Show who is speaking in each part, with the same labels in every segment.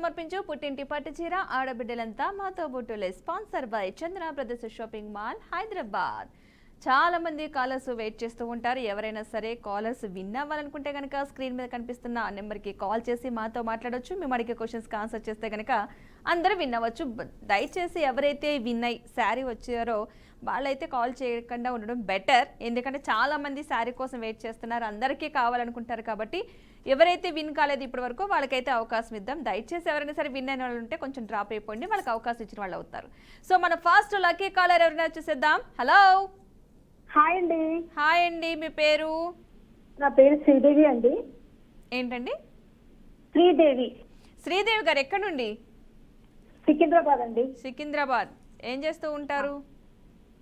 Speaker 1: సమర్పించు పుట్టింటి పట్టు చీర ఆడబిడ్డలంతా మాతో బుట్టులే. Sponsor by Chandra brothers shopping mall, Hyderabad. చాలా మంది కాలర్స్ వెయిట్ చేస్తూ ఉంటారు. ఎవరైనా సరే కాలర్స్ విన్ అవ్వాలనుకుంటే కనుక స్క్రీన్ మీద కనిపిస్తున్న ఆ నెంబర్కి కాల్ చేసి మాతో మాట్లాడొచ్చు. మేము అడిగే క్వశ్చన్స్కి ఆన్సర్ చేస్తే కనుక అందరూ విన్ అవ్వచ్చు. దయచేసి ఎవరైతే విన్ అయ్యి శారీ వచ్చారో వాళ్ళైతే కాల్ చేయకుండా ఉండడం బెటర్. ఎందుకంటే చాలా మంది శారీ కోసం వెయిట్ చేస్తున్నారు, అందరికీ కావాలనుకుంటారు. కాబట్టి ఎవరైతే విన్ కాలేదు ఇప్పటి వరకు వాళ్ళకైతే అవకాశం ఇద్దాం. దయచేసి ఎవరైనా సరే విన్ అయిన వాళ్ళు ఉంటే కొంచెం డ్రాప్ అయిపోండి, వాళ్ళకి అవకాశం ఇచ్చిన వాళ్ళు అవుతారు. సో మన ఫస్ట్ లక్కీ కాలర్ ఎవరైనా చూసేద్దాం. హలో,
Speaker 2: హాయ్ అండి.
Speaker 1: హాయ్ అండి, మీ పేరు?
Speaker 2: నా పేరు శ్రీదేవి అండి.
Speaker 1: ఏంటండి?
Speaker 2: శ్రీదేవి.
Speaker 1: శ్రీదేవి గారు ఎక్కడి నుండి?
Speaker 2: సికింద్రాబాద్ అండి.
Speaker 1: సికింద్రాబాద్. ఏం చేస్తూ ఉంటారు?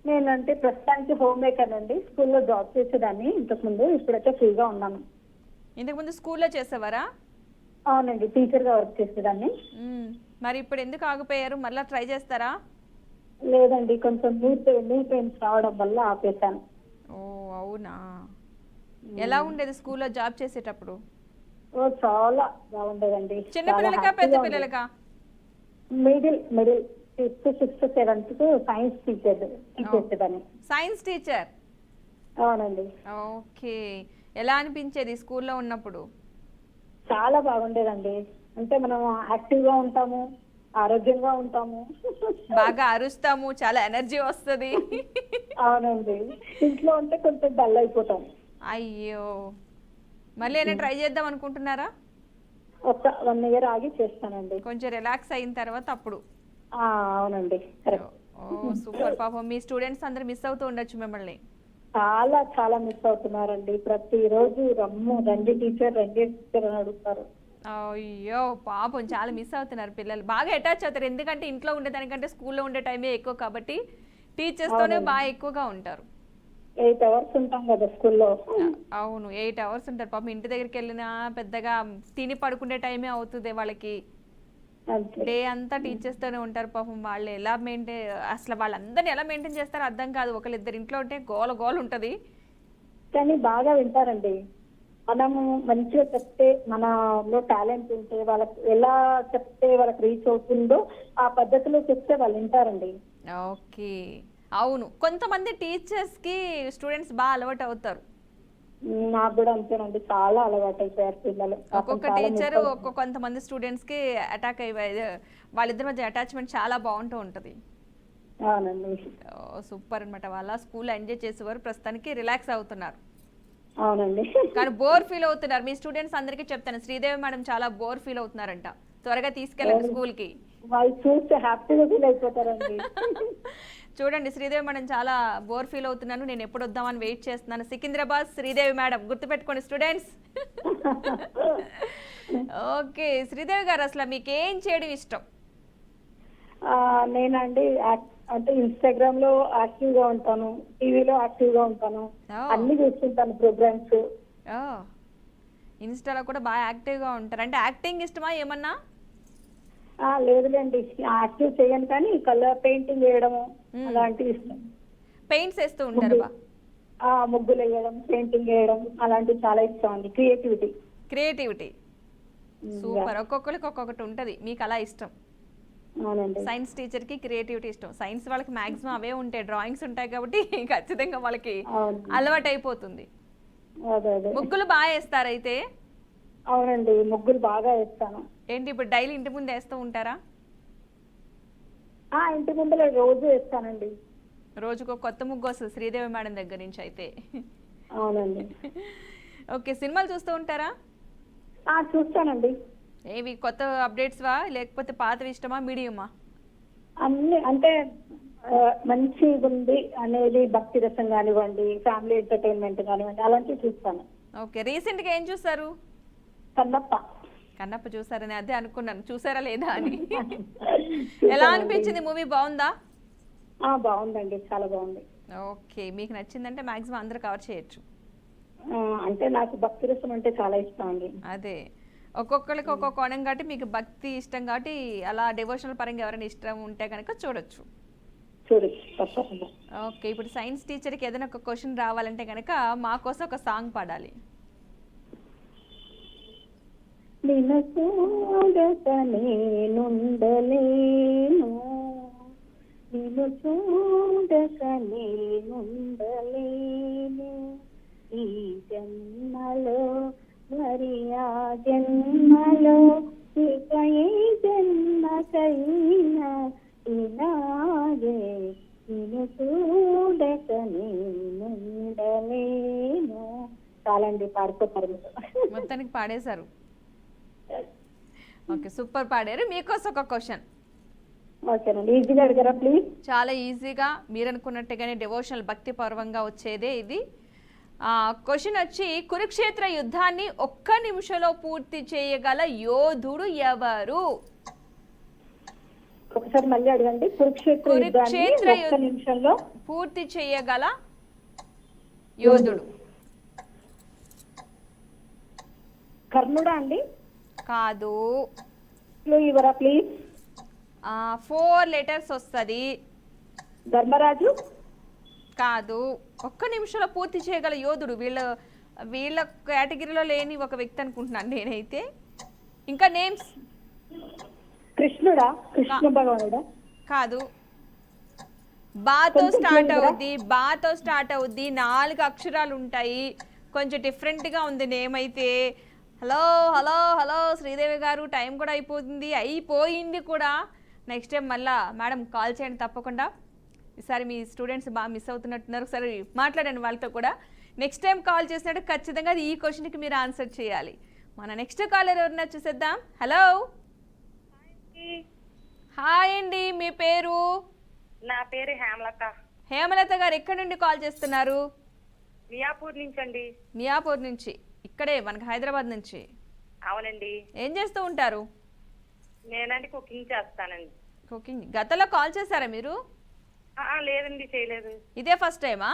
Speaker 2: నేనంటే ప్రస్తుతానికి హోమ్ మేకర్ అండి. స్కూల్లో జాబ్ చేసేదాన్ని ఇంతకుముందు, ఇప్పుడైతే ఫ్రీగా ఉన్నాను.
Speaker 1: ఇంతకుముందు స్కూల్లో చేసేవారా?
Speaker 2: అవునండి, టీచర్గా వర్క్ చేసేదాన్ని.
Speaker 1: మరి ఇప్పుడు ఎందుకు ఆగిపోయారు? మళ్ళీ ట్రై చేస్తారా?
Speaker 2: లేదండి, కొంచెం నీ పెయిన్స్ రావడం వల్ల ఆపేశాను.
Speaker 1: ఓ అవునా, ఎలా ఉండేది స్కూల్లో జాబ్ చేసేటప్పుడు?
Speaker 2: ఓ చాలా బాగుండేదండి.
Speaker 1: చిన్న పిల్లలకా పెద్ద పిల్లలకా?
Speaker 2: Middle 5th, 6th, 7th science teacher చేసేదాన్ని.
Speaker 1: Science teacher?
Speaker 2: అవునండి.
Speaker 1: ఓకే, ఎలా అనిపించేది స్కూల్లో ఉన్నప్పుడు?
Speaker 2: చాలా బాగుండేదండి. అంటే మనం యాక్టివ్ గా ఉంటాము, ఆరోగ్యంగా ఉంటాము,
Speaker 1: బాగా అరుస్తాము, చాలా ఎనర్జీ వస్తుంది.
Speaker 2: అవునండి. ఇంట్లో ఉంటే కొంచెం డల్ అయిపోతాం.
Speaker 1: అయ్యో, మళ్ళీ ఏమైనా ట్రై చేద్దాం అనుకుంటున్నారా?
Speaker 2: ఒక 1 year ఆగి చేస్తానండి.
Speaker 1: కొంచెం రిలాక్స్ అయిన తర్వాత అప్పుడు.
Speaker 2: అవునండి,
Speaker 1: ఓ సూపర్. పాపం మీ స్టూడెంట్స్ అందరు మిస్ అవుతూ ఉండొచ్చు మిమ్మల్ని.
Speaker 2: చాలా చాలా మిస్ అవుతున్నారండి. ప్రతిరోజు రండి టీచర్ అని అడుగుతారు.
Speaker 1: అయ్యో పాపం, చాలా మిస్ అవుతున్నారు పిల్లలు. బాగా అటాచ్ అవుతారు, ఎందుకంటే ఇంట్లో ఉండేదానికంటే స్కూల్లో ఉండే టైమే ఎక్కువ కాబట్టి టీచర్స్ తోనే బాగా ఎక్కువగా ఉంటారు.
Speaker 2: 8 hours ఉంటాం కదా స్కూల్లో.
Speaker 1: అవును, 8 hours ఉంటారు. పాపం ఇంటి దగ్గరికి వెళ్ళినా పెద్దగా తిని పడుకునే టైమే అవుతుంది వాళ్ళకి. డే అంతా టీచర్స్ తోనే ఉంటారు. పాపం వాళ్ళు ఎలా అసలు వాళ్ళందరినీ ఎలా మెయింటైన్ చేస్తారో అర్థం కాదు. ఒకళ్ళిద్దరు ఇంట్లో ఉంటే గోల గోల ఉంటది,
Speaker 2: కానీ బాగా వింటారండి. మనము మంచిగా చెప్తే, మనలో టాలెంట్ ఉంటే వాళ్ళకి ఎలా చెప్తే వాళ్ళకి రీచ్ అవుతుందో ఆ పద్ధతిలో చెప్తే వాళ్ళు వింటారండి.
Speaker 1: ఓకే, అవును. కొంతమంది టీచర్స్ కి స్టూడెంట్స్ బాగా అలవాటు అవుతారు.
Speaker 2: నాకు కూడా అంతేనండి, చాలా అలవాటు అయిపోయారు పిల్లలు.
Speaker 1: ఒక్కొక్క టీచర్ కొంతమంది స్టూడెంట్స్ కి అటాక్ అయ్యే వాళ్ళిద్దరి మధ్య అటాచ్మెంట్ చాలా బాగుంటూ ఉంటది.
Speaker 2: అవునండి.
Speaker 1: సూపర్ అనమాట. వాళ్ళ స్కూల్ ఎంజాయ్ చేసేవారు, ప్రస్తుతానికి రిలాక్స్ అవుతున్నారు.
Speaker 2: అవునండి.
Speaker 1: కానీ బోర్ ఫీల్ అవుతున్నారు. మీ స్టూడెంట్స్ అందరికీ చెప్తాను, శ్రీదేవి మేడం చాలా బోర్ ఫీల్ అవుతున్నారంట, త్వరగా తీసుకెళ్ళండి స్కూల్ కి.
Speaker 2: వాళ్ళు చూస్తే హ్యాపీగా ఫీల్ అయిపోతారండి.
Speaker 1: చూడండి, శ్రీదేవి మేడం చాలా బోర్ ఫీల్ అవుతున్నాను, నేను ఎప్పుడు వద్దామని వెయిట్ చేస్తున్నాను. సికింద్రాబాద్ శ్రీదేవి మేడం, గుర్తుపెట్టుకోండి స్టూడెంట్స్. ఓకే శ్రీదేవి గారు, అసలు మీకు ఏం చేయడం ఇష్టం?
Speaker 2: నేనండి అంటే ఇన్స్టాగ్రామ్ లో యాక్టివ్ గా ఉంటాను, టీవీలో యాక్టివ్ గా ఉంటాను, అన్ని చూస్తుంటాను ప్రోగ్రామ్స్.
Speaker 1: ఇన్స్టాలో కూడా బాగా యాక్టివ్ గా ఉంటారు. అంటే యాక్టింగ్ ఇష్టమా ఏమన్నా?
Speaker 2: లేదులేండి, యాక్టివ్ చేయను, కానీ కలర్ పెయింటింగ్ వేయడము అలాంటివి ఇష్టం.
Speaker 1: పెయింట్స్ వేస్తూ ఉంటారు?
Speaker 2: ముగ్గులు వేయడం, పెయింటింగ్ వేయడం అలాంటివి చాలా ఇష్టం అండి. Creativity
Speaker 1: super. ఒక్కొక్కరికి ఒక్కొక్కటి ఉంటది, మీకు అలా ఇష్టం.
Speaker 2: అవునండి.
Speaker 1: సైన్స్ టీచర్ కి క్రియేటివిటీ ఇష్టం. సైన్స్ వాళ్ళకి మాక్సిమం అవే ఉంటాయి, డ్రాయింగ్స్ ఉంటాయి కాబట్టి ఖచ్చితంగా వాళ్ళకి అలవాటు అయిపోతుంది. ముగ్గులు బాగా వేస్తారైతే?
Speaker 2: అవునండి, ముగ్గులు బాగా వేస్తాను.
Speaker 1: ఏంటి ఇప్పుడు డైలీ ఇంటి ముందు వేస్తూ ఉంటారా?
Speaker 2: ఇంటి ముందు రోజు వేస్తానండి.
Speaker 1: రోజుకు కొత్త ముగ్గు వస్తుంది శ్రీదేవి మేడం దగ్గర నుంచి అయితే.
Speaker 2: అవునండి.
Speaker 1: ఓకే, సినిమాలు చూస్తూ ఉంటారా?
Speaker 2: చూస్తానండి.
Speaker 1: ఏవి కొత్త అప్డేట్స్ వా లేకపోతే పాతవి ఇష్టమా, మీడియమా?
Speaker 2: అన్ని అంటే మంచిగా ఉంది అనేది భక్తి రసం కానివ్వండి, ఫ్యామిలీ ఎంటర్టైన్మెంట్ కానివ్వండి, అలాంటివి చూస్తాను.
Speaker 1: ఓకే, రీసెంట్ గా ఏం చూసారు? కన్నప్ప చూసారని అదే అనుకున్నాను, చూసారా లేదా అని. ఎలా అనిపించింది మూవీ? బాగుందా?
Speaker 2: బాగుందండి, చాలా బాగుంది.
Speaker 1: ఓకే, మీకు నచ్చిందంటే మాక్సిమం అందరూ కవర్ చేయొచ్చు.
Speaker 2: అంటే నాకు భక్తి రసం అంటే చాలా ఇష్టం అండి.
Speaker 1: అదే, ఒక్కొక్కరికి ఒక్కొక్క కోణం కాబట్టి మీకు భక్తి ఇష్టం కాబట్టి అలా డివోషనల్ పరంగా ఎవరైనా ఇష్టం ఉంటే కనుక చూడొచ్చు. ఓకే, ఇప్పుడు సైన్స్ టీచర్కి ఏదైనా ఒక క్వశ్చన్ రావాలంటే కనుక మా కోసం ఒక సాంగ్ పాడాలి.
Speaker 2: నిన్ను చూడక నేనుండలేను, నిన్ను చూడక నేనుండలేను, ఈ జన్మలో మరి ఆ జన్మలో ఇక ఏ జన్మకైనా ఇలాగే నిన్ను చూడక నేనుండలేను. చాలండి, పాడుకోతారు మీరు.
Speaker 1: మొత్తానికి పాడేశారు. ఓకే, సూపర్ పాడారు. మీకోసం ఒక క్వశ్చన్.
Speaker 2: ఓకేనండి, ఈజీగా అడిగారా ప్లీజ్?
Speaker 1: చాలా ఈజీగా మీరు అనుకున్నట్టుగానే డివోషనల్ భక్తి పర్వంగా వచ్చేదే ఇది. క్వశ్చన్ వచ్చి, కురుక్షేత్ర యుద్ధాన్ని ఒక్క నిమిషంలో పూర్తి చేయగల యోధుడు ఎవరు?
Speaker 2: ఒకసారి మళ్ళీ అడగండి. కురుక్షేత్ర యుద్ధాన్ని ఒక్క నిమిషంలో
Speaker 1: పూర్తి చేయగల యోధుడు.
Speaker 2: కర్ణుడా అండి?
Speaker 1: కాదు.
Speaker 2: ఇవరా ప్లీజ్.
Speaker 1: 4 లెటర్స్ వస్తుంది.
Speaker 2: ధర్మరాజు?
Speaker 1: కాదు. ఒక్క నిమిషంలో పూర్తి చేయగల యోధుడు. వీళ్ళ కేటగిరీలో లేని ఒక వ్యక్తి అనుకుంటున్నాను నేనైతే. ఇంకా నేమ్స్.
Speaker 2: కృష్ణుడా? కృష్ణ భగవానుడా?
Speaker 1: కాదు. బాతో స్టార్ట్ అవుద్ది 4 అక్షరాలు ఉంటాయి. కొంచెం డిఫరెంట్గా ఉంది నేమ్ అయితే. హలో హలో హలో శ్రీదేవి గారు, టైం కూడా అయిపోయింది కూడా. నెక్స్ట్ టైం మళ్ళా మేడం కాల్ చేయండి తప్పకుండా. ఈసారి మీ స్టూడెంట్స్ బాగా మిస్ అవుతున్నట్టున్నారు, ఒకసారి మాట్లాడండి వాళ్ళతో కూడా. నెక్స్ట్ టైం కాల్ చేసినట్టు ఖచ్చితంగా ఈ క్వశ్చన్కి మీరు ఆన్సర్ చేయాలి. మన నెక్స్ట్ కాలర్ ఎవరన్నా చూసేద్దాం. హలో. హాయ్ అండి, మీ పేరు?
Speaker 3: నా పేరు హేమలత.
Speaker 1: హేమలత గారు ఎక్కడి నుండి కాల్ చేస్తున్నారు?
Speaker 3: మియాపూర్ నుంచి అండి.
Speaker 1: మియాపూర్ నుంచి, ఇక్కడే మనకి హైదరాబాద్ నుంచి.
Speaker 3: అవునండి.
Speaker 1: ఏం చేస్తూ ఉంటారు?
Speaker 3: నేనండి కుకింగ్ చేస్తానండి.
Speaker 1: కుకింగ్. గతంలో కాల్ చేశారా మీరు?
Speaker 3: లేదండి, చేయలేదు.
Speaker 1: ఇదే ఫస్ట్ టైమా?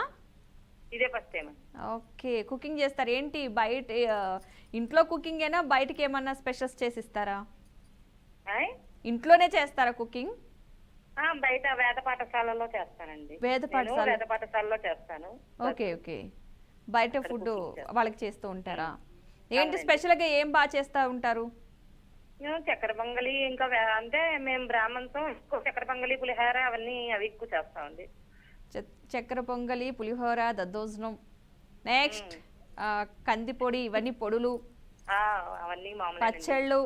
Speaker 3: ఇదే ఫస్ట్ టైం.
Speaker 1: ఓకే, కుకింగ్ చేస్తారు. ఏంటి బయట ఇంట్లో కుకింగ్ ఏనా, బయటకి ఏమన్నా స్పెషల్స్ చేసిస్తారా? ఇంట్లోనే చేస్తారా కుకింగ్?
Speaker 3: బయట వేద పాఠశాలలో చేస్తానండి.
Speaker 1: వేద
Speaker 3: పాఠశాలలో చేస్తాను.
Speaker 1: ఓకే ఓకే, బయట ఫుడ్ వాళ్ళకి చేస్తూ ఉంటారా? ఏంటి స్పెషల్గా ఏం బాగా చేస్తూ ఉంటారు?
Speaker 3: చక్కెర పొంగలి, ఇంకా అంటే మేము బ్రాహ్మణ్సం, చక్కెర పొంగలి, పులిహోర అవి ఎక్కువ చేస్తామండి.
Speaker 1: చక్కెర పొంగలి, పులిహోర, దద్దోజనం, నెక్స్ట్ కందిపొడి, ఇవన్నీ పొడులు,
Speaker 3: అవన్నీ
Speaker 1: పచ్చళ్ళు,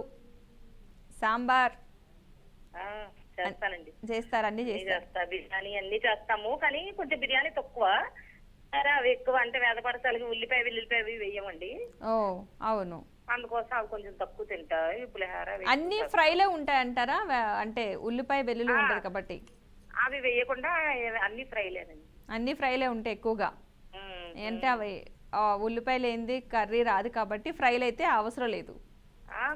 Speaker 1: సాంబార్
Speaker 3: చేస్తానండి.
Speaker 1: చేస్తారా? అన్ని
Speaker 3: చేస్తా. బిర్యానీ అన్ని చేస్తాము, కానీ కొంచెం బిర్యానీ తక్కువ, అవి ఎక్కువ. అంటే వేద పాఠశాలకి ఉల్లిపాయ వేయమండి.
Speaker 1: ఓ అవును,
Speaker 3: అందుకోసం అవి కొంచెం తక్కువ తింటాయి. పులిహోర
Speaker 1: అన్ని ఫ్రైలే ఉంటాయంటారా? అంటే ఉల్లిపాయ వెల్లుల్లి ఉంటది కాబట్టి
Speaker 3: అవి వేయకుండా అన్ని ఫ్రైలేనండి.
Speaker 1: అన్ని ఫ్రైలే ఉంటాయి ఎక్కువగా. అంటే అవి ఉల్లిపాయ లేనిది కర్రీ రాదు కాబట్టి ఫ్రైలు అయితే అవసరం లేదు.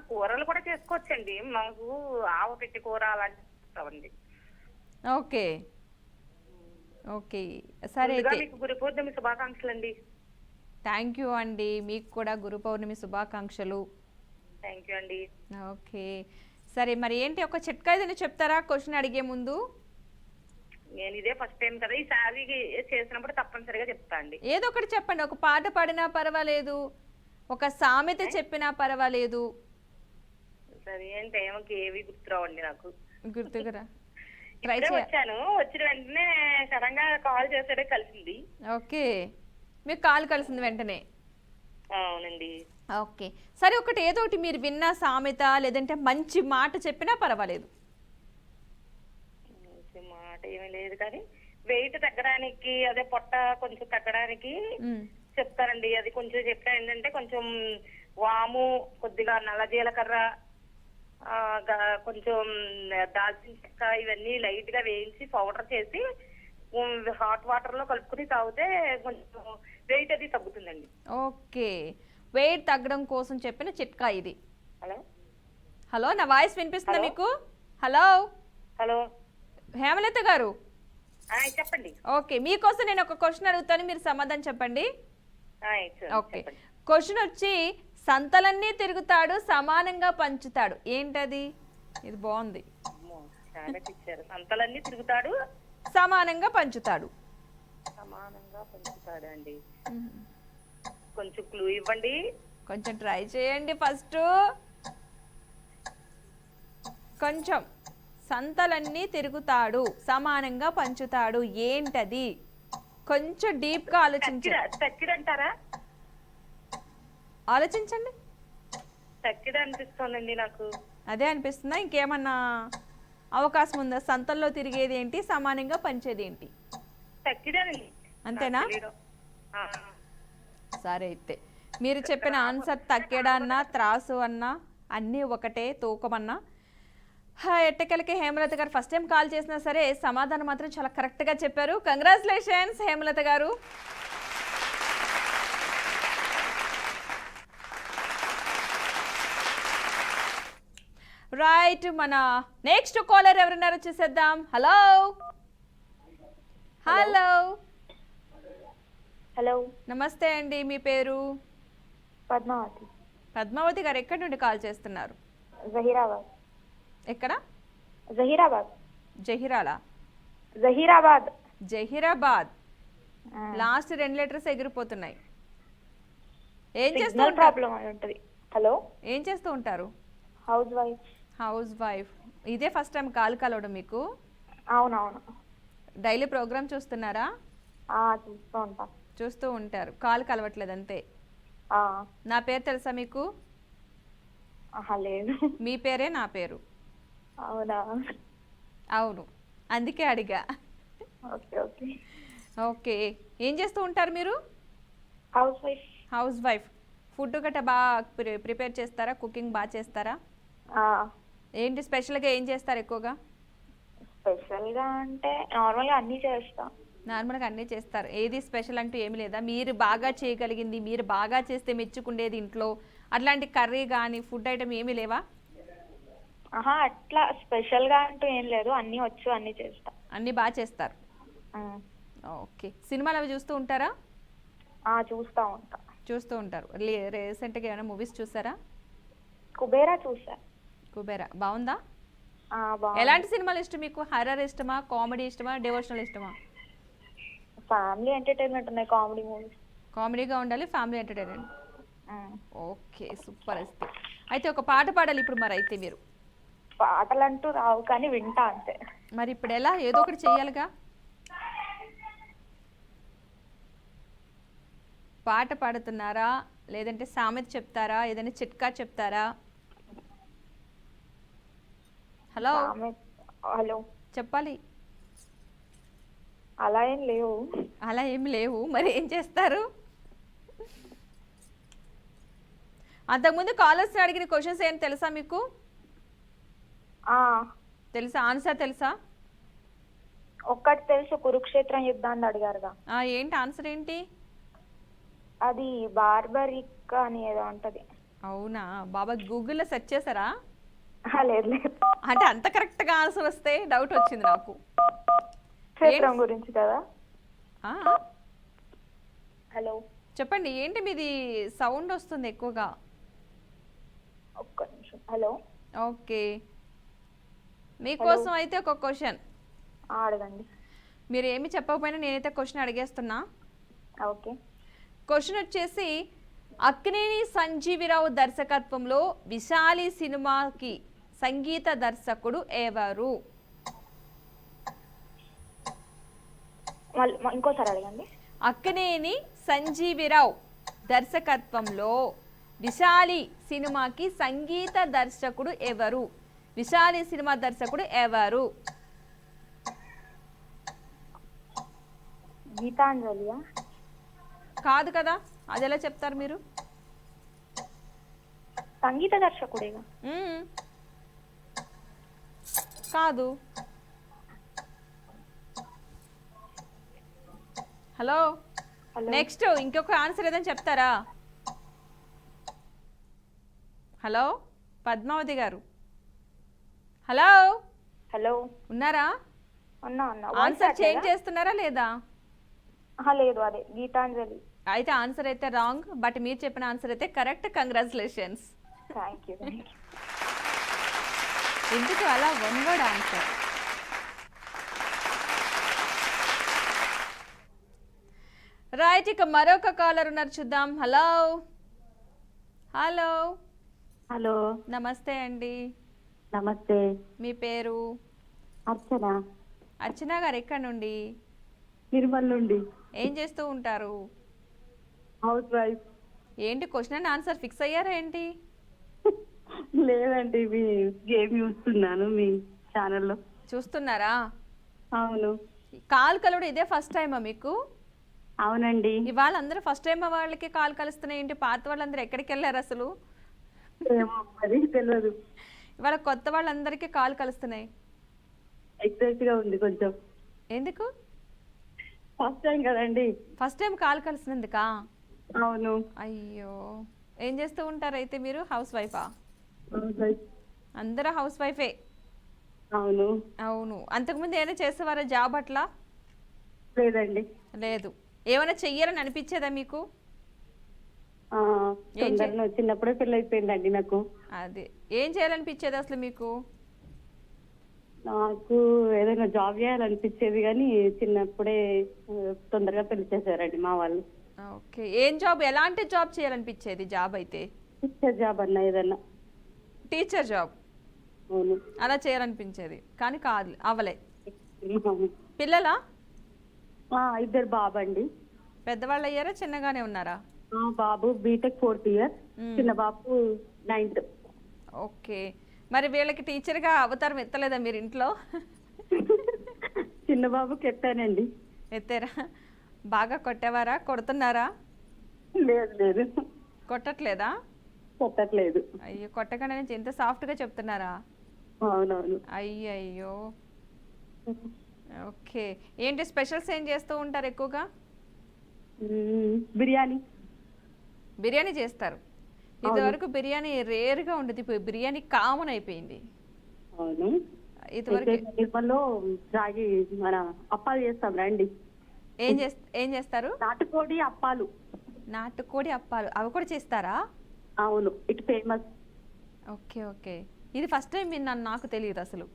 Speaker 3: కూరలు కూడా చేసుకోవచ్చండి. మాకు ఆవు పెట్టి కూర అలాంటివి చేస్తామండి.
Speaker 1: ఓకే ఓకే, సరే అయితే
Speaker 3: మీకు గురు పౌర్ణమి శుభాకాంక్షలు అండి.
Speaker 1: థ్యాంక్ యూ అండి, మీకు కూడా గురు పౌర్ణమి శుభాకాంక్షలు.
Speaker 3: థ్యాంక్ యూ అండి.
Speaker 1: ఓకే సరే, మరి ఏంటి ఒక చిట్కా ఏదైనా చెప్తారా క్వశ్చన్ అడిగే ముందు?
Speaker 3: నేను ఇదే ఫస్ట్ టైం కదా, ఈసారి చేసినప్పుడు తప్పనిసరిగా చెప్తా అండి.
Speaker 1: ఏదో ఒకటి చెప్పండి. ఒక పాట పాడినా పర్వాలేదు, ఒక సామెత చెప్పినా పర్వాలేదు.
Speaker 3: సరే, టైంకి ఏవి గుర్తురావండి నాకు.
Speaker 1: గుర్తుకురా
Speaker 3: వచ్చాను, వచ్చిన వెంటనే సడన్గా కాల్ చేసాడే కలిసింది.
Speaker 1: ఓకే, మీకు కాల్ కలిసింది వెంటనే?
Speaker 3: అవునండి.
Speaker 1: ఓకే సరే, ఒకటి ఏదో ఒకటి మీరు విన్న సామెత లేదంటే మంచి మాట చెప్పినా పర్వాలేదు.
Speaker 3: మంచి మాట ఏమీ లేదు, కానీ వెయిట్ తగ్గడానికి, అదే పొట్ట కొంచెం తగ్గడానికి చెప్తారండి. అది కొంచెం చెప్తా ఏంటంటే, కొంచెం వాము, కొద్దిగా నల్ల జీలకర్ర, కొంచెం దాల్చిన చెక్క, ఇవన్నీ లైట్ గా వేయించి పౌడర్ చేసి హాట్ వాటర్ లో కలుపుకుని తాగితే కొంచెం వెయిట్ అది తగ్గుతుందండి.
Speaker 1: ఓకే, వెయిట్ తగ్గడం కోసం చెప్పిన చిట్కా ఇది.
Speaker 3: హలో
Speaker 1: హలో, నా వాయిస్ వినిపిస్తుందా మీకు? హలో
Speaker 3: హలో
Speaker 1: హేమలత గారు,
Speaker 3: చెప్పండి.
Speaker 1: ఓకే, మీకోసం నేను ఒక క్వశ్చన్ అడుగుతాను, మీరు సమాధానం చెప్పండి. ఓకే, క్వశ్చన్ వచ్చి, సంతలన్నీ తిరుగుతాడు సమానంగా పంచుతాడు, ఏంటది? ఇది బాగుంది.
Speaker 3: సంతలన్నీ తిరుగుతాడు
Speaker 1: సమానంగా పంచుతాడు.
Speaker 3: సమానంగా పంచుతాడండి. కొంచెం క్లూ ఇవ్వండి.
Speaker 1: కొంచెం ట్రై చేయండి ఫస్ట్. కొంచెం సంతలన్నీ తిరుగుతాడు, సమానంగా పంచుతాడు, ఏంటది? కొంచెం డీప్గా ఆలోచించండి.
Speaker 3: తక్కిడ అంటారా?
Speaker 1: ఆలోచించండి.
Speaker 3: తక్కిడ అనిపిస్తోందండి నాకు.
Speaker 1: అదే అనిపిస్తుందా? ఇంకేమన్నా అవకాశం ఉందా? సంతల్లో తిరిగేది ఏంటి, సమానంగా పంచేది ఏంటి?
Speaker 3: తక్కిడని.
Speaker 1: అంతేనా? సరే, అయితే మీరు చెప్పిన ఆన్సర్ తక్కెడన్నా త్రాసు అన్నా అన్నీ ఒకటే, తూకమన్నా. ఎట్టకెలకి హేమలత గారు ఫస్ట్ టైం కాల్ చేసినా సరే సమాధానం మాత్రం చాలా కరెక్ట్గా చెప్పారు. కంగ్రాచులేషన్స్ హేమలత గారు. రైట్, మన నెక్స్ట్ కాలర్ ఎవరున్నారో చూసేద్దాం. హలో హలో
Speaker 4: హలో,
Speaker 1: నమస్తే అండి, మీ పేరు?
Speaker 4: పద్మావతి.
Speaker 1: పద్మావతి గారు ఎక్కడి నుండి కాల్ చేస్తున్నారు?
Speaker 4: జహీరాబాద్.
Speaker 1: ఎక్కడ?
Speaker 4: జహీరాబాద్.
Speaker 1: జహీరాలా?
Speaker 4: జహీరాబాద్.
Speaker 1: జహీరాబాద్. లాస్ట్ 2 లెటర్స్ ఎగిరిపోతున్నాయి. ఏం చేస్తూ
Speaker 4: సిగ్నల్
Speaker 1: ఉంటారు?
Speaker 4: ప్రాబ్లం అయి ఉంటుంది. హలో,
Speaker 1: ఏం చేస్తూ ఉంటారు?
Speaker 4: House wife.
Speaker 1: House wife. ఇదే ఫస్ట్ టైం కాల్ కలవడం మీకు?
Speaker 4: అవునవును.
Speaker 1: డైలీ ప్రోగ్రామ్ చూస్తున్నారా?
Speaker 4: చూస్తూ ఉంటా.
Speaker 1: చూస్తూ ఉంటారు, కాల్ కలవట్లేదు అంతే. నా పేరు తెలుసా మీకు?
Speaker 4: లేదు.
Speaker 1: మీ పేరే నా పేరు.
Speaker 4: అవునా?
Speaker 1: అవును, అందుకే అడిగా.
Speaker 4: Okay okay.
Speaker 1: ఓకే, ఏం చేస్తూ ఉంటారు మీరు?
Speaker 4: House wife.
Speaker 1: House wife. Food గట్రా బాగా ప్రిపేర్ చేస్తారా? కుకింగ్ బాగా చేస్తారా? ఏంటి స్పెషల్గా ఏం చేస్తారు ఎక్కువగా?
Speaker 4: స్పెషల్గా అంటే నార్మల్గా అన్నీ చేస్తా.
Speaker 1: నార్మల్గా అన్నీ చేస్తారు. ఏది స్పెషల్ అంటూ ఏమి లేదా? మీరు బాగా చేయగలిగింది, మీరు బాగా చేస్తే మెచ్చుకుండేది ఇంట్లో అట్లాంటి కర్రీ కానీ ఫుడ్ ఐటమ్ ఏమీ లేవా?
Speaker 4: అట్లా స్పెషల్గా అంటూ ఏం లేదు, అన్నీ వచ్చు, అన్నీ చేస్తా.
Speaker 1: అన్నీ బాగా చేస్తారు. ఓకే, సినిమాలు అవి చూస్తూ ఉంటారా?
Speaker 4: చూస్తూ ఉంటా.
Speaker 1: చూస్తూ ఉంటారు. రీసెంట్గా ఏమైనా మూవీస్ చూసారా?
Speaker 4: కుబేరా చూసా.
Speaker 1: కుబేరా బాగుందా?
Speaker 4: బాగుంది.
Speaker 1: ఎలాంటి సినిమాలు ఇష్టం మీకు? హర్రర్ ఇష్టమా, కామెడీ ఇష్టమా, డివోషనల్ ఇష్టమా?
Speaker 4: ఫ్యామిలీ ఎంటర్టైన్మెంట్ ఉన్నాయి, కామెడీ మూవీస్.
Speaker 1: కామెడీగా ఉండాలి, ఫ్యామిలీ ఎంటర్టైన్మెంట్. Okay, super. అయితే ఒక పాట పాడాలి ఇప్పుడు మరి. అయితే మీరు
Speaker 4: పాటలంటూ రావు కానీ వింటా అంతే.
Speaker 1: మరి ఇప్పుడు ఎలా? ఏదో ఒకటి చెయ్యాలిగా. పాట పాడుతున్నారా, లేదంటే సామెత చెప్తారా, ఏదైనా చిట్కా చెప్తారా? హలో,
Speaker 4: హలో,
Speaker 1: చెప్పాలి.
Speaker 4: అలా ఏం లేవు.
Speaker 1: అలా ఏమి లేవు, మరి ఏం చేస్తారు? అంతకుముందు కాలర్స్ అడిగిన క్వశ్చన్స్ ఏంటి తెలుసా మీకు? తెలుసా? ఆన్సర్ తెలుసా?
Speaker 4: ఒక్కటి తెలుసు, కురుక్షేత్రం యుద్ధాన్ని అడిగారుగా.
Speaker 1: ఏంటి ఆన్సర్ ఏంటి?
Speaker 4: అది బార్బరిక్ అని ఏదో ఉంటది.
Speaker 1: అవునా? బాబా గూగుల్లో సెర్చ్ చేశారా?
Speaker 4: లేదు లేదు.
Speaker 1: అంటే అంత కరెక్ట్గా ఆన్సర్ వస్తే డౌట్ వచ్చింది నాకు.
Speaker 4: క్షేత్రం గురించి కదా. హలో,
Speaker 1: చెప్పండి. ఏంటి మీది సౌండ్ వస్తుంది ఎక్కువగా?
Speaker 4: ఒక్క నిమిషం. హలో.
Speaker 1: ఓకే, మీకోసం అయితే ఒక క్వశ్చన్
Speaker 4: అడగండి.
Speaker 1: మీరు ఏమి చెప్పకపోయినా నేనైతే క్వశ్చన్ అడిగేస్తున్నా.
Speaker 4: ఓకే.
Speaker 1: క్వశ్చన్ వచ్చేసి, అక్కినేని సంజీవిరావు దర్శకత్వంలో విశాలి సినిమాకి సంగీత దర్శకుడు ఎవరు?
Speaker 4: ఇంకోసారి అడగండి.
Speaker 1: అక్కినేని సంజీవిరావు దర్శకత్వంలో విశాలి సినిమాకి సంగీత దర్శకుడు ఎవరు? విశాలి సినిమా దర్శకుడు ఎవరు?
Speaker 4: గీతాంజలియా?
Speaker 1: కాదు కదా, అది ఎలా చెప్తారు మీరు?
Speaker 4: సంగీత దర్శకుడేగా.
Speaker 1: కాదు. హలో, నెక్స్ట్ ఇంకొక ఆన్సర్ ఏదని చెప్తారా? హలో పద్మావతి గారు, హలో
Speaker 4: హలో,
Speaker 1: ఉన్నారా?
Speaker 4: ఉన్నా.
Speaker 1: ఆన్సర్ చేంజ్ చేస్తున్నారా లేదా?
Speaker 4: లేదు, అదే గీతాంజలి.
Speaker 1: అయితే ఆన్సర్ అయితే రాంగ్, బట్ మీరు చెప్పిన ఆన్సర్ అయితే కరెక్ట్. కంగ్రాచులేషన్స్.
Speaker 4: Thank you.
Speaker 1: ఎందుకు అలా వన్ వర్డ్ ఆన్సర్? రైట్, ఇక మరొక కాలర్ ఉన్నారు, చూద్దాం. హలో హలో
Speaker 5: హలో,
Speaker 1: నమస్తే అండి.
Speaker 2: నమస్తే.
Speaker 1: మీ పేరు?
Speaker 2: అర్చన,
Speaker 1: అర్చన గారు ఎక్కడి నుండి?
Speaker 2: నిర్మల్ నుండి.
Speaker 1: ఏం చేస్తూ ఉంటారు?
Speaker 2: House wife.
Speaker 1: ఏంటి క్వశ్చన్ అండ్ ఆన్సర్ ఫిక్స్ అయ్యారా ఏంటి?
Speaker 2: లేదండి, మీ గేమ్ చూస్తున్నాను మీ ఛానల్లో.
Speaker 1: చూస్తున్నారా?
Speaker 2: అవును.
Speaker 1: కాల్ కలవడం ఇదే ఫస్ట్ టైమా మీకు?
Speaker 2: అవునండి.
Speaker 1: ఇవాళ అందరూ ఫస్ట్ టైం వాళ్ళకి కాల్ కలుస్తున్నాయి ఏంటి? పాత వాళ్ళందరూ ఎక్కడికి వెళ్ళారు అసలు?
Speaker 2: ఏమో మరి తెలియదు.
Speaker 1: ఇవాళ కొత్త వాళ్ళందరికీ కాల్ కలుస్తున్నాయి.
Speaker 2: ఎగ్జైట్ గా ఉంది కొంచెం.
Speaker 1: ఎందుకు?
Speaker 2: ఫస్ట్ టైం కదండి.
Speaker 1: ఫస్ట్ టైం కాల్ కలిసినందుకా?
Speaker 2: అవును.
Speaker 1: అయ్యో, ఏం చేస్తూ ఉంటారు అయితే మీరు? హౌస్ వైఫా?
Speaker 2: House wife.
Speaker 1: అందరూ హౌస్ వైఫే.
Speaker 2: అవును.
Speaker 1: అవును. అంతకుముందు ఏమైనా చేసేవారా జాబ్ అట్లా?
Speaker 2: లేదండి.
Speaker 1: లేదు. ఏమైనా చెయ్యాలని అనిపించేదా మీకు?
Speaker 2: తొందరలో చిన్నప్పుడే పెళ్ళి అయిపోయిందండి నాకు.
Speaker 1: అది ఏం చేయాలనిపించేది అసలు మీకు?
Speaker 2: నాకు ఏదైనా జాబ్ చేయాలనిపించేది కానీ చిన్నప్పుడే తొందరగా పెళ్లి చేశారండి మా వాళ్ళు.
Speaker 1: ఓకే, ఏం జాబ్, ఎలాంటి జాబ్ చేయాలనిపించేది? జాబ్ అయితే
Speaker 2: టీచర్ జాబ్ అన్న ఏదన్నా.
Speaker 1: Teacher job.
Speaker 2: అవును.
Speaker 1: అలా చేయాలనిపించేది కానీ కాదు, అవ్వలే.
Speaker 2: అవును.
Speaker 1: పిల్లలా?
Speaker 2: ఇద్దరు బాబండి.
Speaker 1: పెద్దవాళ్ళు అయ్యారా, చిన్నగానే ఉన్నారా?
Speaker 2: బాబు బీటెక్ 4th ఇయర్, చిన్న బాబు 9th.
Speaker 1: ఓకే, మరి వీళ్ళకి టీచర్గా అవతారం ఎత్తలేదా మీరు ఇంట్లో?
Speaker 2: చిన్న బాబుకి ఎత్తానండి.
Speaker 1: ఎత్తారా? బాగా కొట్టేవారా? కొడుతున్నారా?
Speaker 2: లేదు లేదు,
Speaker 1: కొట్టట్లేదా?
Speaker 2: కొట్టట్లేదు.
Speaker 1: అయ్యో, కొట్టగానే నుంచి ఎంత సాఫ్ట్గా చెప్తున్నారా?
Speaker 2: అవునవును.
Speaker 1: అయ్యయ్యో. ఓకే, ఏంటి స్పెషల్స్ ఏం చేస్తూ ఉంటారు ఎక్కువగా?
Speaker 2: బిర్యానీ.
Speaker 1: బిర్యానీ చేస్తారు. ఇదివరకు బిర్యానీ రేర్గా ఉండేది, ఇప్పుడు బిర్యానీ కామన్ అయిపోయింది.
Speaker 2: అవును.
Speaker 1: ఇదివరకు
Speaker 2: నిర్మల్లో రాగి మన అప్పాలు చేస్తాం రండి.
Speaker 1: ఏం చేస్తారు?
Speaker 2: నాటుకోడి అప్పాలు.
Speaker 1: నాటుకోడి అప్పాలు, అవి కూడా చేస్తారా?
Speaker 2: అవును, ఇటు ఫేమస్.
Speaker 1: ఓకే ఓకే, ఇది ఫస్ట్ టైం విన్నాను, నాకు తెలియదు అసలు.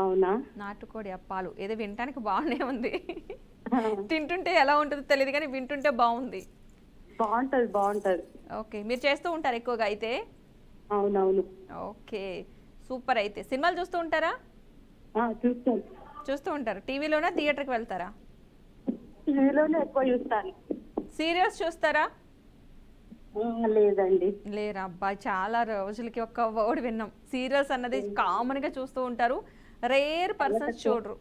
Speaker 2: అవునా?
Speaker 1: నాటుకోడి అప్పాలు ఏదో వినటానికి బాగానే ఉంది. తింటుంటే ఎలా ఉంటుందో తెలియదు కానీ వింటుంటే బాగుంది.
Speaker 2: బాగుంటది బాగుంటది.
Speaker 1: ఓకే, మీరు చేస్తూ ఉంటారు ఎక్కువగా అయితే?
Speaker 2: అవునవును.
Speaker 1: Okay, super. అయితే సినిమాలు చూస్తూ ఉంటారా?
Speaker 2: చూస్తాను.
Speaker 1: చూస్తూ ఉంటారు. టీవీలోనా, థియేటర్కి వెళ్తారా?
Speaker 2: టీవీలోనే ఎక్కువ చూస్తాను.
Speaker 1: సీరియల్స్ చూస్తారా?
Speaker 2: లేదండి.
Speaker 1: లేరా? అబ్బా, చాలా రోజులకి ఒక్క వర్డ్ విన్నాం. సీరియల్స్ అన్నది కామన్గా చూస్తూ ఉంటారు, రేర్ పర్సన్స్ చూడరు.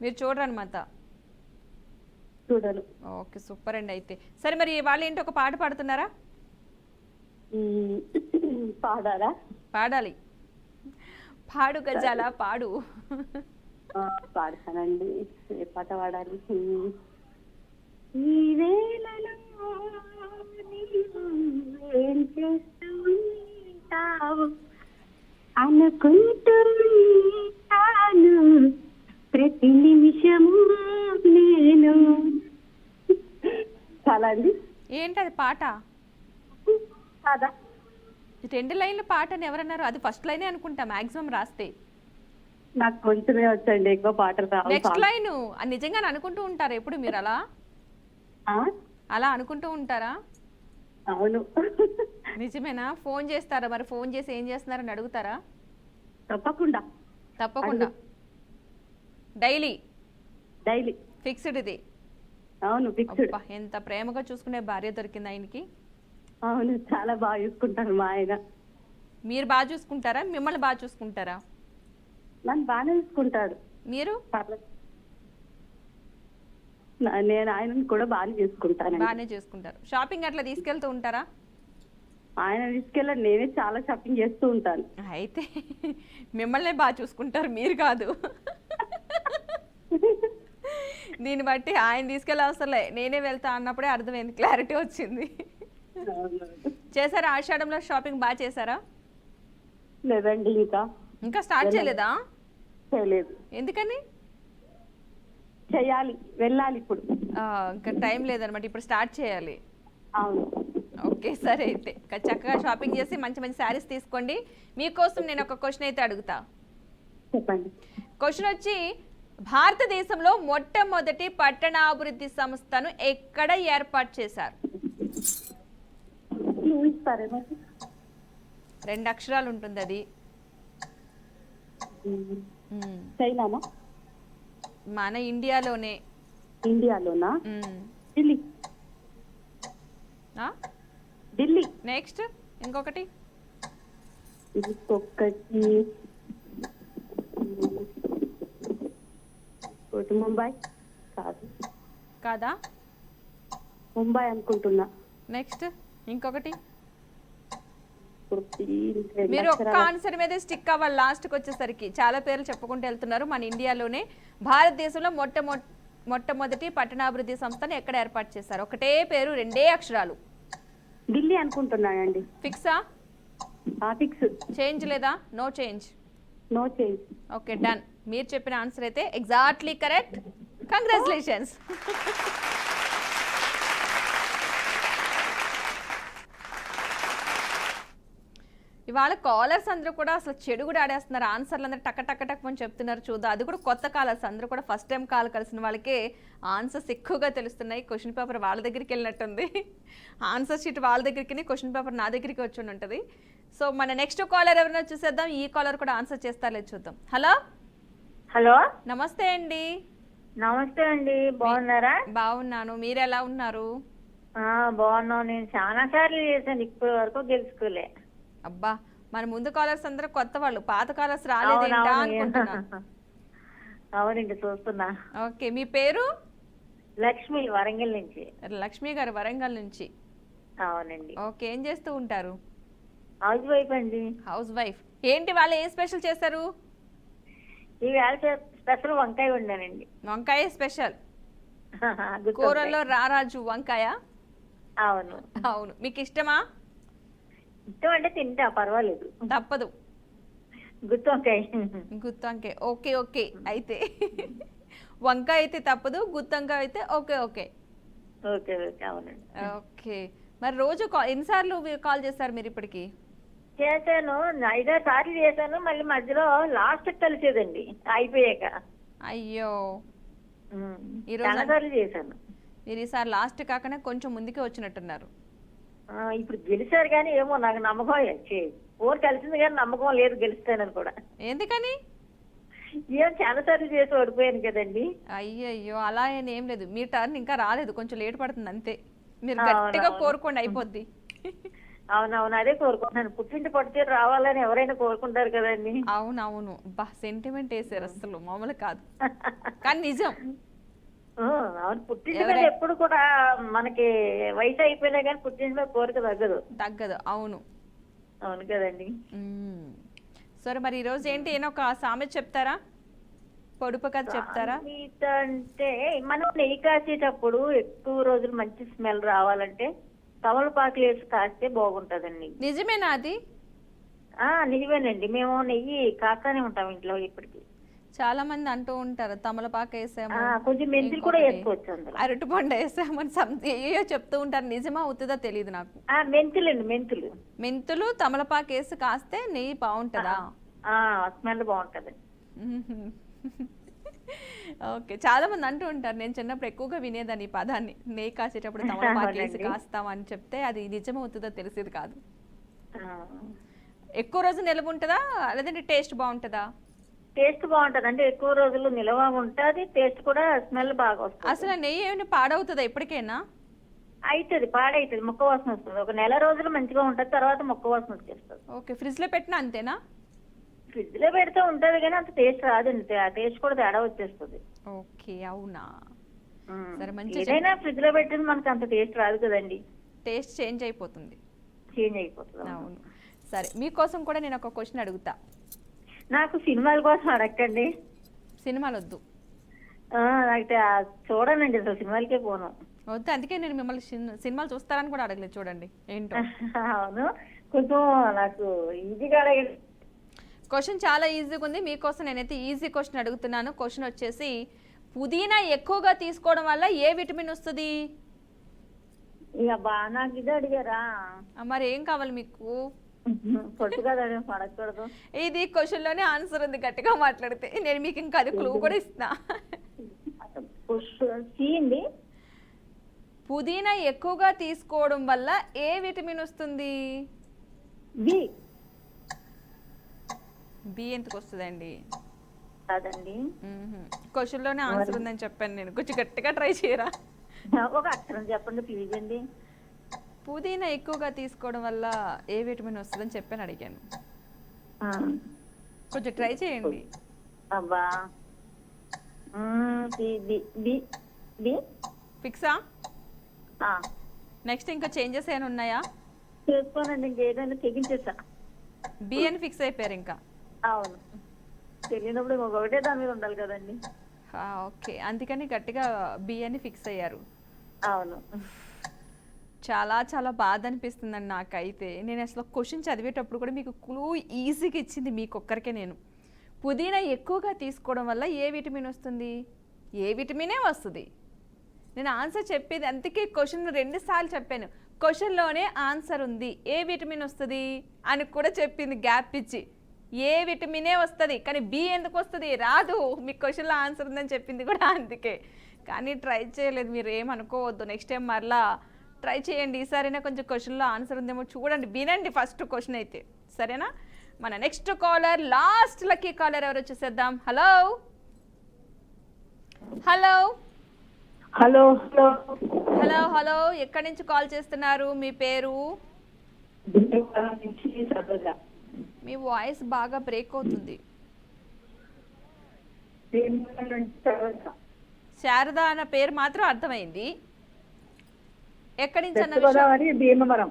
Speaker 1: మీరు చూడరు అనమాట?
Speaker 2: చూడను.
Speaker 1: ఓకే, సూపర్ అండి. అయితే సరే, మరి వాళ్ళు ఏంటి, ఒక పాట పాడుతున్నారా?
Speaker 2: పాడారా?
Speaker 1: పాడాలి. పాడు గజాల పాడు.
Speaker 2: పాడతానండి. ఏ పాట పాడాలి? ఈ వేళలో నీవు ఏం చేస్తూ ఉంటావు అనుకుంటూ ఉంటాను ప్రతి నిమిషము నేను. చాలా అండి.
Speaker 1: ఏంటది పాట?
Speaker 2: కాదా?
Speaker 1: 2 లైన్ల పాట అని ఎవరన్నారు? అది ఫస్ట్ లైనే అనుకుంటా మాక్సిమం రాస్తే.
Speaker 2: నాకు కొంచెమే వచ్చండి, ఎక్కువ పాటలు రావు.
Speaker 1: నెక్స్ట్ లైన్ నిజంగానే అనుకుంటూ ఉంటారా ఎప్పుడు మీరు? అలా అనుకుంటూ ఉంటారా?
Speaker 2: అవును.
Speaker 1: నిజమేనా? ఫోన్ చేస్తారా మరి? ఫోన్ చేసి ఏం చేస్తున్నారని అడుగుతారా?
Speaker 2: తప్పకుండా.
Speaker 1: తప్పకుండా. డైలీ
Speaker 2: డైలీ
Speaker 1: ఫిక్స్డ్ ఇది?
Speaker 2: అవును, ఫిక్స్డ్.
Speaker 1: అబ్బా, ఎంత ప్రేమగా చూసుకునే భార్య దొరికింది ఆయనకి.
Speaker 2: అవును, చాలా బాగా చూసుకుంటారు మా ఆయన.
Speaker 1: మీరు బాగా చూసుకుంటారా, మిమ్మల్ని బాగా చూసుకుంటారా?
Speaker 2: నన్ను బాగానే చూసుకుంటాడు.
Speaker 1: మీరు?
Speaker 2: నేను ఆయనను కూడా బాగానే చూసుకుంటాను.
Speaker 1: బాగానే చూసుకుంటారు. షాపింగ్ అట్లా తీసుకెళ్తూ ఉంటారా?
Speaker 2: ఆయన తీసుకెళ్ళండి, నేనే చాలా షాపింగ్ చేస్తూ ఉంటాను.
Speaker 1: అయితే మిమ్మల్నే బాగా చూసుకుంటారు, మీరు కాదు. దీన్ని బట్టి ఆయన తీసుకెళ్ళే అవసరంలే, నేనే వెళ్తా అన్నప్పుడే అర్థమైంది, క్లారిటీ వచ్చింది. చేశారా ఆషాఢంలో షాపింగ్? బాగా చేశారా?
Speaker 2: లేదండి,
Speaker 1: ఇంకా స్టార్ట్ చేయలేదా?
Speaker 2: చేయలేదు.
Speaker 1: ఎందుకని?
Speaker 2: చేయాలి, వెళ్ళాలి ఇప్పుడు.
Speaker 1: ఇంకా టైం లేదనమాట, ఇప్పుడు స్టార్ట్ చేయాలి.
Speaker 2: అవును.
Speaker 1: ఓకే, సరే. అయితే చక్కగా షాపింగ్ చేసి మంచి మంచి శారీస్ తీసుకోండి. మీకోసం నేను ఒక క్వశ్చన్ అయితే అడుగుతా.
Speaker 2: చెప్పండి.
Speaker 1: క్వశ్చన్ వచ్చి, భారతదేశంలో మొట్టమొదటి పట్టణాభివృద్ధి సంస్థను ఎక్కడ ఏర్పాటు చేశారు?
Speaker 2: 2 అక్షరాలు
Speaker 1: ఉంటుంది అది.
Speaker 2: చైనానా?
Speaker 1: మన ఇండియాలోనే.
Speaker 2: ఇండియాలోనా? ఢిల్లీ. ఢిల్లీ.
Speaker 1: నెక్స్ట్ ఇంకొకటి.
Speaker 2: ఇంకొకటి ముంబై. కాదు.
Speaker 1: కాదా?
Speaker 2: ముంబై అనుకుంటున్నా.
Speaker 1: నెక్స్ట్ ఇంకొకటి.
Speaker 2: రెండు
Speaker 1: మీరు ఒక్క
Speaker 2: అక్షరాల-
Speaker 1: ఆన్సర్ మీద స్టిక్ అవ్వాలి లాస్ట్కి వచ్చేసరికి. చాలా పేర్లు చెప్పుకుంటూ వెళ్తున్నారు. మన ఇండియాలోనే భారతదేశంలో మొట్టమొదటి పట్టణాభివృద్ధి సంస్థను ఎక్కడ ఏర్పాటు చేశారు? ఒకటే పేరు, రెండే అక్షరాలు.
Speaker 2: ఢిల్లీ అనుకుంటున్నానండి.
Speaker 1: ఫిక్సా?
Speaker 2: ఫిక్స్.
Speaker 1: చేంజ్ లేదా? No change.
Speaker 2: No change.
Speaker 1: Okay, done. మీరు చెప్పిన ఆన్సర్ అయితే ఎగ్జాక్ట్లీ కరెక్ట్. కంగ్రాచులేషన్స్. ఇవాళ కాలర్స్ అందరూ కూడా అసలు చెడు కూడా ఆడేస్తున్నారు. ఆన్సర్లు అందరూ టక్క టక్క టక్ అని చెప్తున్నారు. చూద్దాం. అది కూడా కొత్త కాలర్స్ అందరూ కూడా ఫస్ట్ టైం కాల్ కలిసిన వాళ్ళకే ఆన్సర్స్ ఎక్కువగా తెలుస్తున్నాయి. క్వశ్చన్ పేపర్ వాళ్ళ దగ్గరికి వెళ్ళినట్టుంది. ఆన్సర్ షీట్ వాళ్ళ దగ్గరికి, క్వశ్చన్ పేపర్ నా దగ్గరికి వచ్చి ఉంటుంది. సో మన నెక్స్ట్ కాలర్ ఎవరైనా చూసేద్దాం. ఈ కాలర్ కూడా ఆన్సర్ చేస్తారో చూద్దాం. హలో.
Speaker 5: హలో,
Speaker 1: నమస్తే అండి.
Speaker 5: నమస్తే అండి. బాగున్నారా?
Speaker 1: బాగున్నాను. మీరు ఎలా ఉన్నారు?
Speaker 5: బాగున్నావు. నేను చాలా సార్లు చేశాను, ఇప్పటి వరకు గెలుచుకోలే.
Speaker 1: అబ్బా, మన ముందు కాలర్స్ అందరూ కొత్త వాళ్ళు, పాత కాలర్స్ రాలేదేంటా అనుకుంటున్నా.
Speaker 5: అవునండి, చూస్తున్నా.
Speaker 1: ఓకే, మీ పేరు?
Speaker 5: లక్ష్మి, వరంగల్ నుంచి.
Speaker 1: లక్ష్మి గారు, వరంగల్ నుంచి.
Speaker 5: అవునండి.
Speaker 1: ఓకే, ఏం చేస్తూ ఉంటారు?
Speaker 5: హౌస్ వైఫ్ అండి.
Speaker 1: House wife. ఏంటి వాళ్ళు ఏ స్పెషల్ చేశారు?
Speaker 5: ఈవేళ స్పెషల్ వంకాయ వండానండి.
Speaker 1: వంకాయ స్పెషల్.
Speaker 5: గుత్తి
Speaker 1: కూరల్లో
Speaker 5: వంకాయ.
Speaker 1: రారాజు వంకాయ.
Speaker 5: అవును.
Speaker 1: అవును. మీకు ఇష్టమా?
Speaker 5: ఇష్టం అంటే తింటా, పర్వాలేదు.
Speaker 1: తప్పదు.
Speaker 5: గుత్తి వంకాయ.
Speaker 1: గుత్తి వంకాయ. Okay okay. అయితే వంకాయ అయితే తప్పదు, గుత్తి వంకాయ అయితే ఓకే ఓకే.
Speaker 5: Okay okay. అవునండి.
Speaker 1: ఓకే. మరి రోజు ఎన్నిసార్లు కాల్ చేస్తారు మీరు ఇప్పటికి?
Speaker 5: చేశాను, 5-6 సార్లు చేశాను. మళ్ళీ మధ్యలో లాస్ట్ కలిసేదండి అయిపోయాక.
Speaker 1: అయ్యో, ఈరోజు
Speaker 5: చాలా సార్లు చేశాను.
Speaker 1: మీరు ఈసారి లాస్ట్ కాకనే కొంచెం ముందుకే వచ్చినట్టున్నారు.
Speaker 5: ఇప్పుడు గెలిచారు కానీ ఏమో నాకు నమ్మకం ఓరు కలిసింది కానీ నమ్మకం లేదు గెలుస్తానని కూడా.
Speaker 1: ఎందుకని?
Speaker 5: ఏం చాలా సార్లు చేసి ఓడిపోయాను కదండి.
Speaker 1: అయ్యయ్యో, అలా ఏం లేదు. మీ టర్న్ ఇంకా రాలేదు, కొంచెం లేట్ పడుతుంది అంతే. మీరు
Speaker 5: అవునవును.
Speaker 1: గట్టిగా కోరుకోండి, అయిపోద్ది.
Speaker 5: అవునవును, అదే కోరుకుంటున్నాను. పుట్టింటి పట్టుచీర రావాలని ఎవరైనా కోరుకుంటారు కదండి.
Speaker 1: అవునవును. బా, సెంటిమెంట్ వేసారు, అసలు మామూలు కాదు. కానీ నిజం.
Speaker 5: అవును, పుట్టింటి మీద ఎప్పుడు కూడా మనకి వయసు అయిపోయినా కానీ పుట్టింటి మీద కోరిక
Speaker 1: తగ్గదు. అవును.
Speaker 5: అవును కదండి.
Speaker 1: సరే, మరి ఈ రోజు ఏంటి, ఏదో ఒక సామెత చెప్తారా? పొడుపు కథ చెప్తారా?
Speaker 5: అంటే మనం నెయ్యి కాసేటప్పుడు ఎక్కువ రోజులు మంచి స్మెల్ రావాలంటే తమలపాకులు వేసి కాస్తే బాగుంటదండి.
Speaker 1: నిజమేనా అది?
Speaker 5: నిజమేనండి. మేము నెయ్యి కాస్తానే ఉంటాం ఇంట్లో ఇప్పటికి.
Speaker 1: చాలా మంది అంటూ ఉంటారు, తమలపాకు వేసాము,
Speaker 5: కొంచెం మెంతులు కూడా వేసుకోవచ్చు అందులో,
Speaker 1: అరటిపండు వేసామని ఏయో చెప్తూ ఉంటారు. నిజమా అవుతుందా తెలియదు నాకు.
Speaker 5: మెంతులండి, మెంతులు.
Speaker 1: మెంతులు తమలపాకు వేసి కాస్తే నెయ్యి బాగుంటుందా?
Speaker 5: స్మెల్ బాగుంటది.
Speaker 1: ఓకే, చాలా మంది అంటూ ఉంటారు. నేను చిన్నప్పుడు ఎక్కువగా వినేదాన్ని ఈ పదాన్ని, నెయ్యి కాసేటప్పుడు తమలపాకు వేసి కాస్తామని చెప్తే అది నిజమవుతుందో తెలిసేది కాదు. ఎక్కువ రోజు నిలవ ఉంటుందా లేదంటే టేస్ట్ బాగుంటుందా?
Speaker 5: టేస్ట్ బాగుంటది, అంటే ఎక్కువ రోజులు నిల్వ ఉంటది, టేస్ట్ కూడా స్మెల్ బాగా వస్తుంది.
Speaker 1: అసలు నెయ్యి ఏమైనా పాడవుతుందా ఎప్పటికైనా?
Speaker 5: అవుతుంది, పాడైతుంది, ముక్క వాసన వస్తుంది. ఒక నెల రోజులు మంచిగా ఉంటది, తర్వాత ముక్క వాసన వచ్చేస్తుంది.
Speaker 1: ఓకే, ఫ్రిడ్జ్ లో పెట్టినా అంతేనా?
Speaker 5: ఫ్రిడ్జ్ లో పెడితే ఉంటది కానీ అంత టేస్ట్ రాదండి, ఆ టేస్ట్ కూడా తేడా వచ్చేస్తుంది.
Speaker 1: ఓకే, అవునా? సరే, మంచి
Speaker 5: ఏదైనా ఫ్రిడ్జ్ లో పెట్టింది మనకి అంత టేస్ట్ రాదు కదండి,
Speaker 1: టేస్ట్ చేంజ్ అయిపోతుంది.
Speaker 5: చేంజ్ అయిపోతుంది.
Speaker 1: అవును. సరే, మీకోసం కూడా నేను ఒక క్వశ్చన్ అడుగుతా.
Speaker 5: నాకు సినిమాల కోసం అడగండి.
Speaker 1: సినిమాలు వద్దు.
Speaker 5: అయితే చూడనండి, అసలు సినిమాలకే పోను.
Speaker 1: వద్దు, అందుకే నేను మిమ్మల్ని సినిమాలు చూస్తారని కూడా అడగలేదు. చూడండి ఏంటో.
Speaker 5: అవును, కొంచెం నాకు ఈజీగా అడగండి.
Speaker 1: క్వశ్చన్ చాలా ఈజీగా ఉంది. మీకోసం నేనైతే ఈజీ క్వశ్చన్ అడుగుతున్నాను. క్వశ్చన్ వచ్చేసి, పుదీనా ఎక్కువగా తీసుకోవడం వల్ల ఏ విటమిన్ వస్తుంది?
Speaker 5: ఇక నాకు ఇది అడిగారా?
Speaker 1: మరి ఏం కావాలి మీకు?
Speaker 5: పొట్టు కదా, పడకూడదు.
Speaker 1: ఇది క్వశ్చన్ లోనే ఆన్సర్ ఉంది, గట్టిగా మాట్లాడితే. నేను మీకు ఇంకా అది క్లూ కూడా ఇస్తున్నా. పుదీనా ఎక్కువగా తీసుకోవడం వల్ల ఏ విటమిన్ వస్తుంది? బి ఎందుకు వస్తుందండి?
Speaker 5: కాదండి.
Speaker 1: క్వశ్చన్లోనే ఆన్సర్ ఉందని చెప్పాను నేను. కొంచెం గట్టిగా ట్రై చేయరా?
Speaker 5: ఒక అక్షరం చెప్పండి ప్లీజ్ అండి.
Speaker 1: పుదీనా ఎక్కువగా తీసుకోవడం వల్ల ఏ విటమిన్ వస్తుందని చెప్పాను, అడిగాను.
Speaker 5: ఆ,
Speaker 1: కొంచెం ట్రై చేయండి.
Speaker 5: అబ్బా. B B B B.
Speaker 1: ఫిక్సా?
Speaker 5: ఆ,
Speaker 1: నెక్స్ట్ ఇంకా చేంజెస్ ఏమైనా ఉన్నాయా?
Speaker 5: చేసుకోనండి, ఇంకేదైనా తెగించేసా.
Speaker 1: బి అని ఫిక్స్ అయిపోయారు ఇంకా?
Speaker 5: అవును, తెలియనప్పుడు ఒకటే దాని మీద ఉండాలి కదండి.
Speaker 1: ఓకే, అందుకని గట్టిగా బి అని ఫిక్స్ అయ్యారు.
Speaker 5: అవును.
Speaker 1: చాలా చాలా బాధ అనిపిస్తుందండి నాకైతే. నేను అసలు క్వశ్చన్ చదివేటప్పుడు కూడా మీకు క్లూ ఈజీగా ఇచ్చింది మీకు ఒక్కరికే నేను. పుదీనా ఎక్కువగా తీసుకోవడం వల్ల ఏ విటమిన్ వస్తుంది? ఏ విటమినే వస్తుంది. నేను ఆన్సర్ చెప్పేది అందుకే క్వశ్చన్ 2 సార్లు చెప్పాను. క్వశ్చన్లోనే ఆన్సర్ ఉంది, ఏ విటమిన్ వస్తుంది అని కూడా చెప్పింది గ్యాప్ ఇచ్చి. ఏ విటమినే వస్తుంది, కానీ బి ఎందుకు వస్తుంది? రాదు. మీ క్వశ్చన్లో ఆన్సర్ ఉందని చెప్పింది కూడా అందుకే. కానీ ట్రై చేయలేదు, మీరు ఏమనుకోవద్దు. నెక్స్ట్ టైం మరలా ట్రై చేయండి. ఈసారైనా కొంచెం క్వశ్చన్లో ఆన్సర్ ఉందేమో చూడండి, వినండి ఫస్ట్ క్వశ్చన్ అయితే, సరేనా? మన next caller, last lucky caller ఎవరు వచ్చేసేద్దాం. Hello hello
Speaker 2: hello hello
Speaker 1: hello hello, ఎక్కడి నుంచి కాల్ చేస్తున్నారు? మీ పేరు?
Speaker 2: విజయవాడ నుంచి సరోజ.
Speaker 1: మీ వాయిస్ బాగా బ్రేక్ అవుతుంది.
Speaker 2: భీమవరం నుంచి సరోజ.
Speaker 1: శారద అన్న పేరు మాత్రం అర్థమైంది. ఎక్కడి నుంచి అన్న
Speaker 2: వెస్ట్
Speaker 1: విషయం?
Speaker 2: గోదావరి భీమవరం.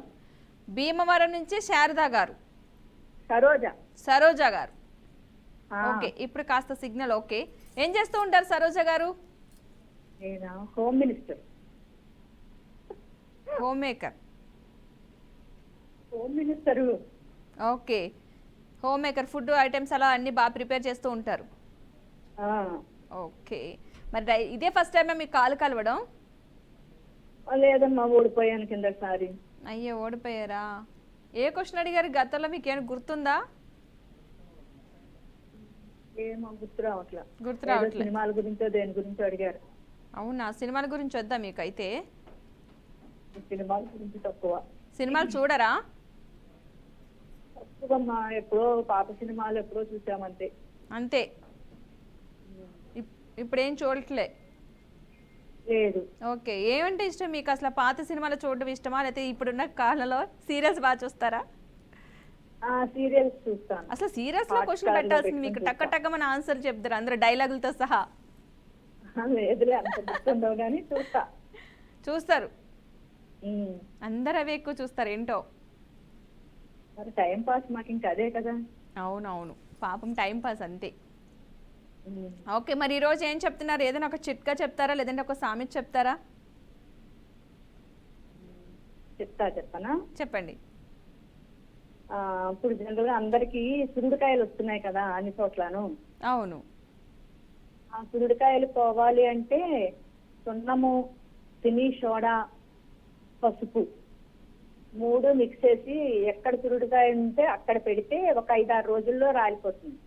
Speaker 1: భీమవరం నుంచి శారద గారు.
Speaker 2: సరోజ.
Speaker 1: సరోజ గారు.
Speaker 2: ఆ,
Speaker 1: ఓకే, ఇప్పుడు కాస్త సిగ్నల్ ఓకే. ఏం చేస్తూ ఉంటారు సరోజ గారు?
Speaker 2: నేనా home minister.
Speaker 1: Home maker.
Speaker 2: Home minister.
Speaker 1: Okay, home maker. Food items అలా అన్ని బాగా ప్రిపేర్ చేస్తూ ఉంటారు. ఓకే, మరి ఇదే ఫస్ట్ టైం మీకు కాలు కలవడం?
Speaker 2: లేదమ్మా, ఓడిపోయాను కిందసారి.
Speaker 1: అయ్యో, ఓడిపోయారా? ఏ క్వశ్చన్ అడిగారు గతంలో, మీకు ఏమైనా గుర్తుందా?
Speaker 2: ఏమో గుర్తు రావట్లా.
Speaker 1: గుర్తు రావట్లేదు.
Speaker 2: సినిమాల గురించో దేని గురించో అడిగారు.
Speaker 1: అవునా, సినిమాల గురించి వద్దా మీకు అయితే?
Speaker 2: సినిమాల గురించి తక్కువ.
Speaker 1: సినిమాలు చూడరా?
Speaker 2: తక్కువమ్మా, ఎప్పుడో పాత సినిమాలు ఎప్పుడో చూసామంతే.
Speaker 1: అంతే, ఇప్పుడు ఏం చూడట్లే?
Speaker 2: లేదు.
Speaker 1: ఓకే, ఏమంటే ఇష్టం మీకు అసలు? పాత సినిమాలు చూడడం ఇష్టమా, లేకపోతే ఇప్పుడున్న కాలంలో సీరియల్స్ బాగా చూస్తారా?
Speaker 2: సీరియల్స్ చూస్తాను.
Speaker 1: అసలు సీరియల్స్ లో క్వశ్చన్ పెట్టాల్సింది మీకు, టక్క టక్క మన ఆన్సర్ చెప్తారు అందరూ డైలాగులతో సహా.
Speaker 2: లేదులే, అంత గుర్తుండవు కానీ చూస్తా.
Speaker 1: చూస్తారు
Speaker 2: ఉమ్.
Speaker 1: అందరు అవే ఎక్కువ చూస్తారు, ఏంటో
Speaker 2: మరి టైం పాస్ మాకు ఇంకా అదే కదా.
Speaker 1: అవునవును, పాపం టైం పాస్ అంతే.
Speaker 2: ఉమ్.
Speaker 1: ఓకే, మరి ఈరోజు ఏం చెప్తున్నారు? ఏదైనా ఒక చిట్కా చెప్తారా, లేదంటే ఒక సామెత చెప్తారా?
Speaker 2: చెప్పనా?
Speaker 1: చెప్పండి.
Speaker 2: ఇప్పుడు జనరల్ గా అందరికి సురుడుకాయలు వస్తున్నాయి కదా అన్ని చోట్లను.
Speaker 1: అవును.
Speaker 2: ఆ సురుడుకాయలు పోవాలి అంటే సున్నము, తిని సోడా, పసుపు 3 మిక్స్ చేసి ఎక్కడ సురుడుకాయ ఉంటే అక్కడ పెడితే ఒక 5-6 రోజుల్లో రాలిపోతుంది.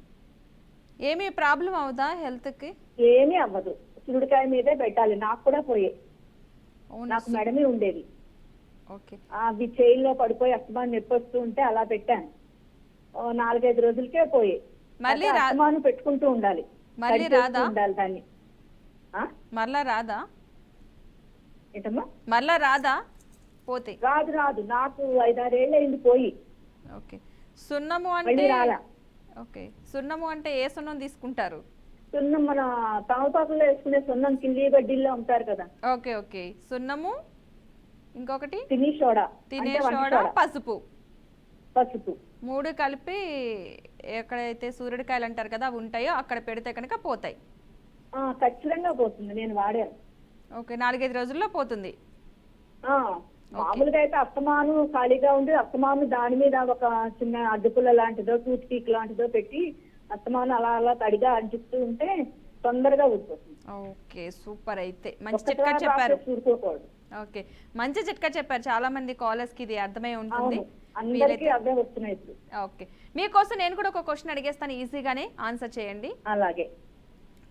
Speaker 1: ఏమీ ప్రాబ్లం అవుదా హెల్త్కి?
Speaker 2: ఏమీ అవ్వదు, సురుడుకాయ మీదే పెట్టాలి. నాకు కూడా పోయే, నాకు మెడమే ఉండేది.
Speaker 1: ఓకే,
Speaker 2: అవి చైల్లో పడిపోయి అస్తమానం నొప్పి వస్తూ ఉంటే అలా పెట్టాను. 4-5 రోజులకే పోయే.
Speaker 1: మళ్ళీ
Speaker 2: అస్తమానం పెట్టుకుంటూ ఉండాలి,
Speaker 1: మళ్ళీ రాదా?
Speaker 2: ఉండాలి దాన్ని.
Speaker 1: మరలా రాదా?
Speaker 2: ఏంటమ్మా?
Speaker 1: మరలా రాదా పోతే?
Speaker 2: రాదు రాదు, నాకు 5-6 ఏళ్ళు అయింది పోయి.
Speaker 1: ఓకే, సున్నము అంటే?
Speaker 2: మళ్ళీ రాలా.
Speaker 1: ఓకే, సున్నము అంటే ఏ సున్నం తీసుకుంటారు?
Speaker 2: సున్నం మన తమలపాకుల్లో వేసుకునే సున్నం, కిల్లి బడ్డీల్లో ఉంటారు కదా.
Speaker 1: ఓకే ఓకే, సున్నము, ఇంకొకటి
Speaker 2: తిని సోడా,
Speaker 1: తినే
Speaker 2: అంటే వంట
Speaker 1: సోడా,
Speaker 2: సోడా,
Speaker 1: పసుపు.
Speaker 2: పసుపు
Speaker 1: 3 కలిపి ఎక్కడైతే సూర్యుడికాయలు అంటారు కదా అవి ఉంటాయో అక్కడ పెడితే కనుక పోతాయి.
Speaker 2: ఖచ్చితంగా పోతుంది, నేను వాడాను.
Speaker 1: ఓకే, 4-5 రోజుల్లో పోతుంది.
Speaker 2: మామూలుగా అయితే అస్తమాను ఖాళీగా ఉండి అస్తమాను దాని మీద ఒక చిన్న అడ్డుపుల్ల లాంటిదో టూత్ పీక్ లాంటిదో పెట్టి అస్తమాను అలా అలా తడిగా అంటిస్తూ ఉంటే తొందరగా ఊడిపోతుంది.
Speaker 1: Okay, super. అయితే మంచి చిట్కా చెప్పారు.
Speaker 2: ఊడిపోకూడదు.
Speaker 1: ఓకే, మంచి చిట్కా చెప్పారు. చాలా మంది కాలర్స్ కి ఇది అర్థమై ఉంటుంది.
Speaker 2: అందరికీ అవే వస్తున్నాయి ఇప్పుడు.
Speaker 1: ఓకే, మీకోసం నేను కూడా ఒక క్వశ్చన్ అడిగేస్తాను, ఈజీగానే ఆన్సర్ చేయండి.
Speaker 2: అలాగే.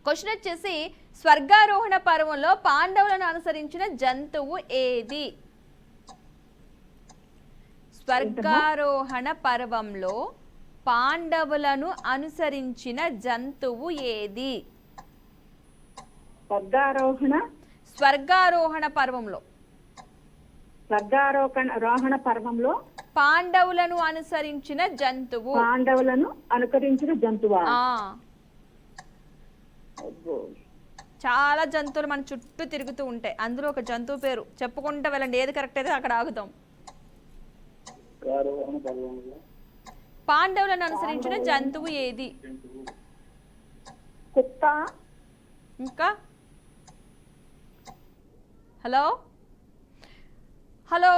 Speaker 1: క్వశ్చన్ వచ్చేసి, స్వర్గారోహణ పర్వంలో పాండవులను అనుసరించిన జంతువు ఏది? స్వర్గారోహణ పర్వంలో పాండవులను అనుసరించిన జంతువు ఏది? స్వర్గారోహణ పర్వంలో
Speaker 2: స్వర్గారోహణ పర్వంలో
Speaker 1: పాండవులను అనుసరించిన జంతువు.
Speaker 2: జంతువా?
Speaker 1: చాలా జంతువులు మన చుట్టూ తిరుగుతూ ఉంటాయి, అందులో ఒక జంతువు పేరు చెప్పుకుంటూ వెళ్ళండి, ఏది కరెక్ట్ అయితే అక్కడ ఆగుతాం. పాండవులను అనుసరించిన జంతువు ఏది?
Speaker 2: కుక్క.
Speaker 1: ఇంకా హలో హలో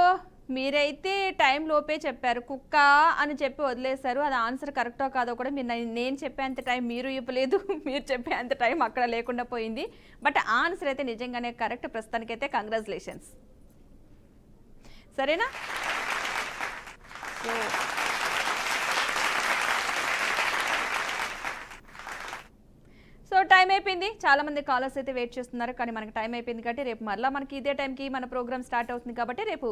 Speaker 1: మీరైతే టైం లోపే చెప్పారు, కుక్క అని చెప్పి వదిలేశారు. అది ఆన్సర్ కరెక్టో కాదో కూడా మీరు నేను చెప్పేంత టైం మీరు ఇవ్వలేదు, మీరు చెప్పేంత టైం అక్కడ లేకుండా పోయింది. బట్ ఆన్సర్ అయితే నిజంగానే కరెక్ట్. ప్రస్తుతానికైతే కంగ్రాచులేషన్స్, సరేనా? సో టైం అయిపోయింది, చాలా మంది కాలర్స్ అయితే వెయిట్ చేస్తున్నారు, కానీ మనకి టైం అయిపోయింది కాబట్టి రేపు మరలా మనకి ఇదే టైంకి మన ప్రోగ్రామ్ స్టార్ట్ అవుతుంది. కాబట్టి రేపు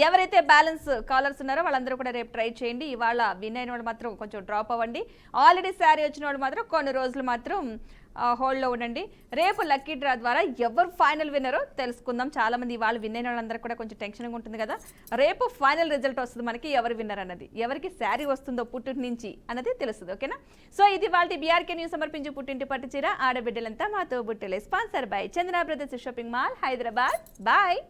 Speaker 1: ఎవరైతే బ్యాలెన్స్ కాలర్స్ ఉన్నారో వాళ్ళందరూ కూడా రేపు ట్రై చేయండి. ఇవాళ విన్ అయిన వాళ్ళు మాత్రం కొంచెం డ్రాప్ అవ్వండి, ఆల్రెడీ శారీ వచ్చిన వాళ్ళు మాత్రం కొన్ని రోజులు మాత్రం హోల్డ్లో ఉండండి. రేపు లక్కీ డ్రా ద్వారా ఎవరు ఫైనల్ విన్నరో తెలుసుకుందాం. చాలా మంది ఇవాళ విన్ అయిన వాళ్ళందరూ కూడా కొంచెం టెన్షన్గా ఉంటుంది కదా, రేపు ఫైనల్ రిజల్ట్ వస్తుంది మనకి, ఎవరు విన్నర్ అన్నది, ఎవరికి శారీ వస్తుందో పుట్టింటి నుంచి అన్నది తెలుస్తుంది. ఓకేనా? సో ఇది వాళ్ళ బీఆర్కే న్యూస్ సమర్పించి పుట్టింటి పట్టుచీర ఆడబిడ్డలంతా మాతో బుట్టలే, sponsor by Chandra brothers shopping mall, Hyderabad. Bye.